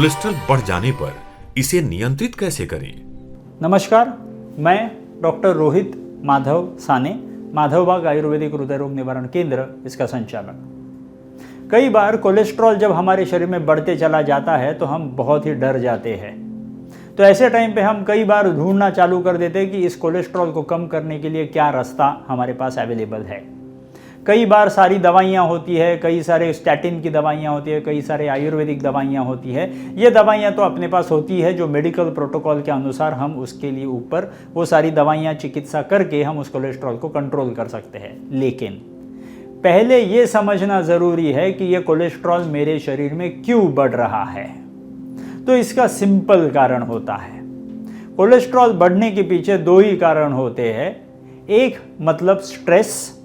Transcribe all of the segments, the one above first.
Cholesterol बढ़ जाने पर इसे नियंत्रित कैसे करें? नमस्कार, मैं डॉक्टर रोहित माधव साने, माधवबाग आयुर्वेदिक हृदय रोग निवारण केंद्र, इसका संचालक। कई बार कोलेस्ट्रॉल जब हमारे शरीर में बढ़ते चला जाता है तो हम बहुत ही डर जाते हैं। तो ऐसे टाइम पे हम कई बार ढूंढना चालू कर देते हैं कि इस कोलेस्ट्रॉल को कम करने के लिए क्या रास्ता हमारे पास अवेलेबल है। कई बार सारी दवाइयाँ होती है, कई सारे स्टैटिन की दवाइयाँ होती है, कई सारे आयुर्वेदिक दवाइयाँ होती है। ये दवाइयाँ तो अपने पास होती है जो मेडिकल प्रोटोकॉल के अनुसार हम उसके लिए ऊपर वो सारी दवाइयाँ चिकित्सा करके हम उस कोलेस्ट्रॉल को कंट्रोल कर सकते हैं। लेकिन पहले ये समझना ज़रूरी है कि ये कोलेस्ट्रॉल मेरे शरीर में क्यों बढ़ रहा है। तो इसका सिंपल कारण होता है। कोलेस्ट्रॉल बढ़ने के पीछे दो ही कारण होते हैं। एक मतलब स्ट्रेस,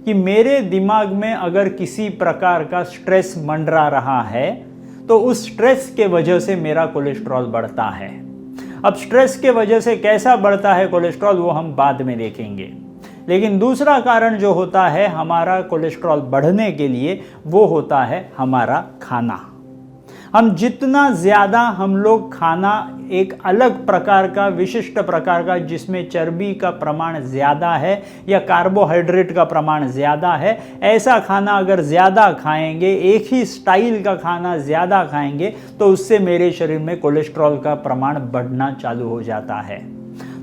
कि मेरे दिमाग में अगर किसी प्रकार का स्ट्रेस मंडरा रहा है तो उस स्ट्रेस के वजह से मेरा कोलेस्ट्रॉल बढ़ता है। अब स्ट्रेस के वजह से कैसा बढ़ता है कोलेस्ट्रॉल वो हम बाद में देखेंगे। लेकिन दूसरा कारण जो होता है हमारा कोलेस्ट्रॉल बढ़ने के लिए वो होता है हमारा खाना। हम जितना ज़्यादा हम लोग खाना एक अलग प्रकार का विशिष्ट प्रकार का जिसमें चर्बी का प्रमाण ज़्यादा है या कार्बोहाइड्रेट का प्रमाण ज़्यादा है, ऐसा खाना अगर ज़्यादा खाएंगे, एक ही स्टाइल का खाना ज़्यादा खाएंगे तो उससे मेरे शरीर में कोलेस्ट्रॉल का प्रमाण बढ़ना चालू हो जाता है।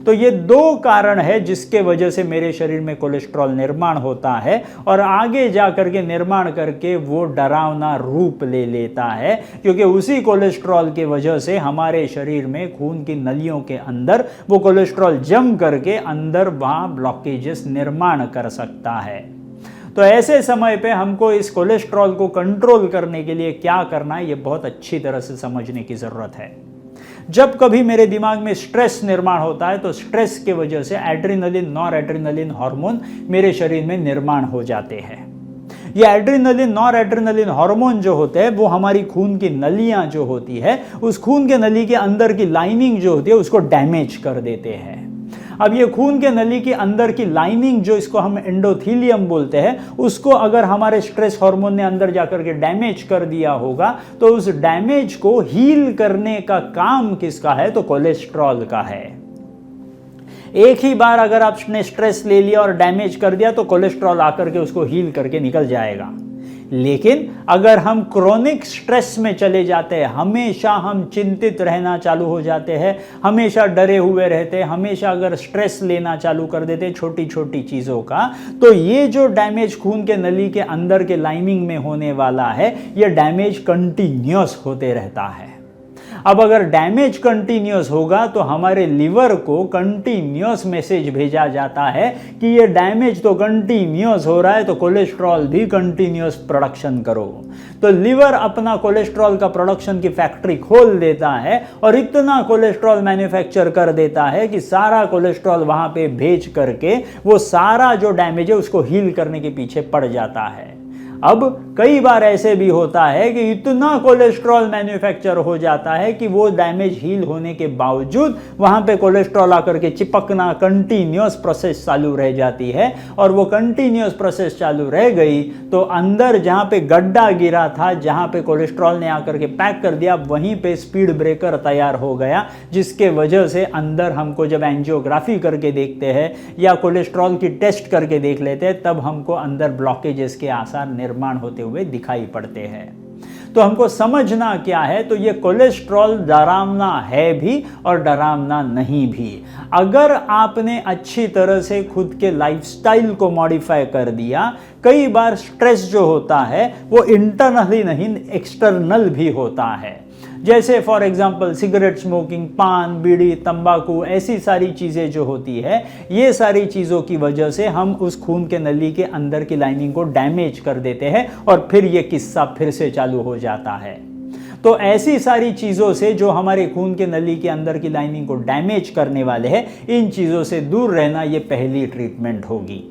तो ये दो कारण है जिसके वजह से मेरे शरीर में कोलेस्ट्रॉल निर्माण होता है और आगे जा करके निर्माण करके वो डरावना रूप ले लेता है, क्योंकि उसी कोलेस्ट्रॉल के वजह से हमारे शरीर में खून की नलियों के अंदर वो कोलेस्ट्रॉल जम करके अंदर वहाँ ब्लॉकेजेस निर्माण कर सकता है। तो ऐसे समय पे हमको इस कोलेस्ट्रॉल को कंट्रोल करने के लिए क्या करना है ये बहुत अच्छी तरह से समझने की ज़रूरत है। जब कभी मेरे दिमाग में स्ट्रेस निर्माण होता है तो स्ट्रेस के वजह से एड्रेनलिन, नॉर एड्रेनलिन हार्मोन मेरे शरीर में निर्माण हो जाते हैं। ये एड्रेनलिन, नॉर एड्रेनलिन हार्मोन जो होते हैं वो हमारी खून की नलियां जो होती है उस खून के नली के अंदर की लाइनिंग जो होती है उसको डैमेज कर देते हैं। अब ये खून के नली के अंदर की लाइनिंग जो इसको हम एंडोथीलियम बोलते हैं उसको अगर हमारे स्ट्रेस हार्मोन ने अंदर जाकर के डैमेज कर दिया होगा तो उस डैमेज को हील करने का काम किसका है? तो कोलेस्ट्रॉल का है। एक ही बार अगर आपने स्ट्रेस ले लिया और डैमेज कर दिया तो कोलेस्ट्रॉल आकर के उसको हील करके निकल जाएगा। लेकिन अगर हम क्रोनिक स्ट्रेस में चले जाते हैं, हमेशा हम चिंतित रहना चालू हो जाते हैं, हमेशा डरे हुए रहते हैं, हमेशा अगर स्ट्रेस लेना चालू कर देते हैं छोटी छोटी चीज़ों का, तो ये जो डैमेज खून के नली के अंदर के लाइनिंग में होने वाला है ये डैमेज कंटिन्यूअस होते रहता है। अब अगर डैमेज कंटिन्यूअस होगा तो हमारे लिवर को कंटिन्यूअस मैसेज भेजा जाता है कि ये डैमेज तो कंटिन्यूअस हो रहा है तो कोलेस्ट्रॉल भी कंटिन्यूअस प्रोडक्शन करो। तो लिवर अपना कोलेस्ट्रॉल का प्रोडक्शन की फैक्ट्री खोल देता है और इतना कोलेस्ट्रॉल मैन्युफैक्चर कर देता है कि सारा कोलेस्ट्रॉल वहां पे भेज करके वो सारा जो डैमेज है उसको हील करने के पीछे पड़ जाता है। अब कई बार ऐसे भी होता है कि इतना कोलेस्ट्रॉल मैन्युफैक्चर हो जाता है कि वो डैमेज हील होने के बावजूद वहाँ पे कोलेस्ट्रॉल आकर के चिपकना कंटिन्यूअस प्रोसेस चालू रह जाती है और वो कंटिन्यूअस प्रोसेस चालू रह गई तो अंदर जहाँ पे गड्ढा गिरा था, जहाँ पे कोलेस्ट्रॉल ने आकर के पैक कर दिया, वहीं पे स्पीड ब्रेकर तैयार हो गया, जिसके वजह से अंदर हमको जब एंजियोग्राफी करके देखते हैं या कोलेस्ट्रॉल की टेस्ट करके देख लेते हैं तब हमको अंदर ब्लॉकेजेस के आसार निर्माण होते हुए दिखाई पड़ते हैं। तो हमको समझना क्या है? तो ये कोलेस्ट्रॉल डरावना है भी और डरावना नहीं भी। अगर आपने अच्छी तरह से खुद के लाइफस्टाइल को मॉडिफाई कर दिया, कई बार स्ट्रेस जो होता है वो इंटरनली नहीं एक्सटर्नल भी होता है। जैसे फॉर एग्जांपल सिगरेट स्मोकिंग, पान, बीड़ी, तंबाकू, ऐसी सारी चीज़ें जो होती है, ये सारी चीज़ों की वजह से हम उस खून के नली के अंदर की लाइनिंग को डैमेज कर देते हैं और फिर ये किस्सा फिर से चालू हो जाता है। तो ऐसी सारी चीज़ों से जो हमारे खून के नली के अंदर की लाइनिंग को डैमेज करने वाले हैं, इन चीज़ों से दूर रहना ये पहली ट्रीटमेंट होगी।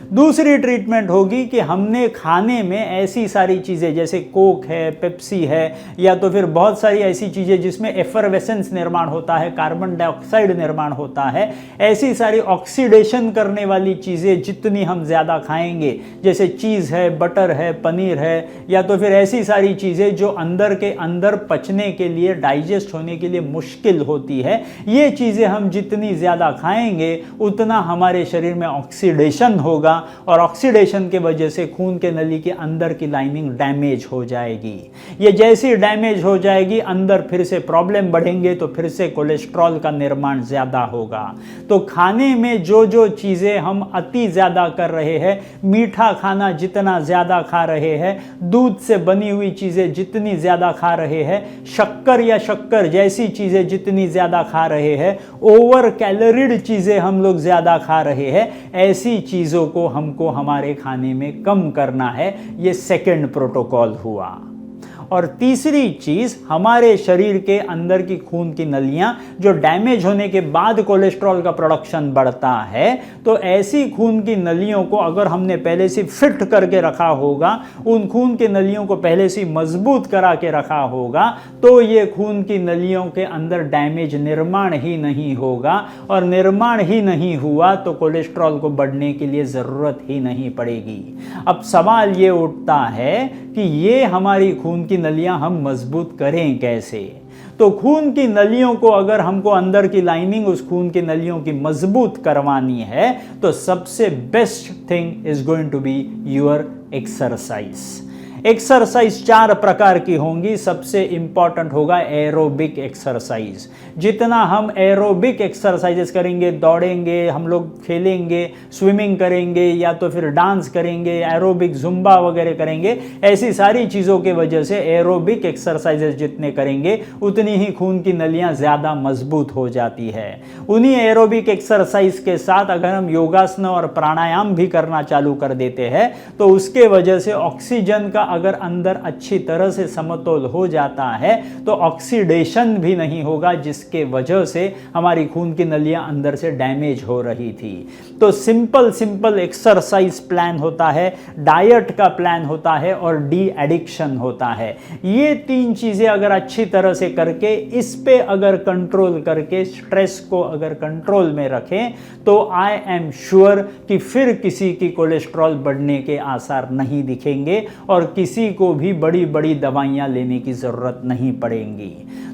दूसरी ट्रीटमेंट होगी कि हमने खाने में ऐसी सारी चीज़ें जैसे कोक है, पेप्सी है, या तो फिर बहुत सारी ऐसी चीज़ें जिसमें एफरवेसेंस निर्माण होता है, कार्बन डाइऑक्साइड निर्माण होता है, ऐसी सारी ऑक्सीडेशन करने वाली चीज़ें जितनी हम ज़्यादा खाएंगे, जैसे चीज़ है, बटर है, पनीर है, या तो फिर ऐसी सारी चीज़ें जो अंदर के अंदर पचने के लिए, डाइजेस्ट होने के लिए मुश्किल होती है, ये चीज़ें हम जितनी ज़्यादा खाएंगे उतना हमारे शरीर में ऑक्सीडेशन होगा, और ऑक्सीडेशन के वजह से खून के नली के अंदर की लाइनिंग डैमेज हो जाएगी। ये जैसी डैमेज हो जाएगी, अंदर फिर से प्रॉब्लम बढ़ेंगे, तो फिर से कोलेस्ट्रॉल का निर्माण ज़्यादा होगा। तो खाने में जो जो चीज़ें हम अति ज़्यादा कर रहे हैं, मीठा खाना जितना ज़्यादा खा रहे हैं, दूध से बनी हुई चीज़ें जितनी ज़्यादा खा रहे हैं, शक्कर या शक्कर जैसी चीज़ें जितनी ज़्यादा खा रहे हैं, ओवर कैलोरीड चीज़ें हम लोग ज़्यादा खा रहे हैं, ऐसी चीज़ों को हमको हमारे खाने में कम करना है। ये सेकंड प्रोटोकॉल हुआ। और तीसरी चीज़, हमारे शरीर के अंदर की खून की नलियां जो डैमेज होने के बाद कोलेस्ट्रॉल का प्रोडक्शन बढ़ता है, तो ऐसी खून की नलियों को अगर हमने पहले से फिट करके रखा होगा, उन खून की नलियों को पहले से मजबूत करा के रखा होगा, तो ये खून की नलियों के अंदर डैमेज निर्माण ही नहीं होगा, और निर्माण ही नहीं हुआ तो कोलेस्ट्रॉल को बढ़ने के लिए ज़रूरत ही नहीं पड़ेगी। अब सवाल ये उठता है कि ये हमारी खून की नलियां हम मजबूत करें कैसे? तो खून की नलियों को अगर हमको अंदर की लाइनिंग उस खून की नलियों की मजबूत करवानी है, तो सबसे best thing is going to be your exercise. Exercise 4 प्रकार की होंगी। सबसे इंपॉर्टेंट होगा एरोबिक एक्सरसाइज। जितना हम एरोबिक एक्सरसाइजेस करेंगे, दौड़ेंगे, हम लोग खेलेंगे, स्विमिंग करेंगे, या तो फिर डांस करेंगे, एरोबिक जुम्बा वगैरह करेंगे, ऐसी सारी चीज़ों के वजह से एरोबिक एक्सरसाइजेस जितने करेंगे उतनी ही खून की नलियां ज़्यादा मजबूत हो जाती है। उन्हीं एरोबिक एक्सरसाइज के साथ अगर हम योगासन और प्राणायाम भी करना चालू कर देते हैं, तो उसके वजह से ऑक्सीजन का अगर अंदर अच्छी तरह से समतोल हो जाता है, तो ऑक्सीडेशन भी नहीं होगा, जिसके वजह से हमारी खून की नलियां अंदर से डैमेज हो रही थी। तो सिंपल एक्सरसाइज प्लान होता है, डाइट का प्लान होता है, और डी एडिक्शन होता है। ये 3 चीजें अगर अच्छी तरह से करके, इस पे अगर कंट्रोल करके, स्ट्रेस को अगर कंट्रोल में रखें, तो आई एम श्योर कि फिर किसी की कोलेस्ट्रॉल बढ़ने के आसार नहीं दिखेंगे, और किसी को भी बड़ी बड़ी दवाइयां लेने की जरूरत नहीं पड़ेगी।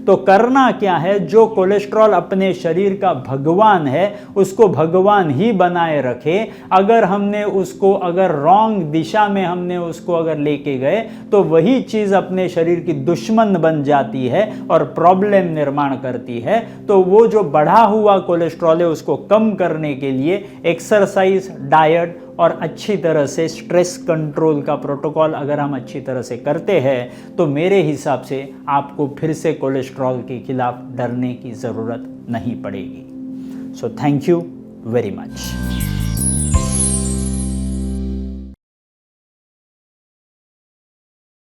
तो करना क्या है, जो कोलेस्ट्रॉल अपने शरीर का भगवान है, उसको भगवान ही बनाए रखे। अगर हमने उसको अगर रॉन्ग दिशा में हमने उसको अगर लेके गए, तो वही चीज अपने शरीर की दुश्मन बन जाती है और प्रॉब्लम निर्माण करती है। तो वो जो बढ़ा हुआ कोलेस्ट्रॉल है, उसको कम करने के लिए एक्सरसाइज, डाइट और अच्छी तरह से स्ट्रेस कंट्रोल का प्रोटोकॉल अगर हम अच्छी तरह से करते हैं, तो मेरे हिसाब से आपको फिर से कोलेस्ट्रॉल के खिलाफ डरने की ज़रूरत नहीं पड़ेगी। So thank you very much.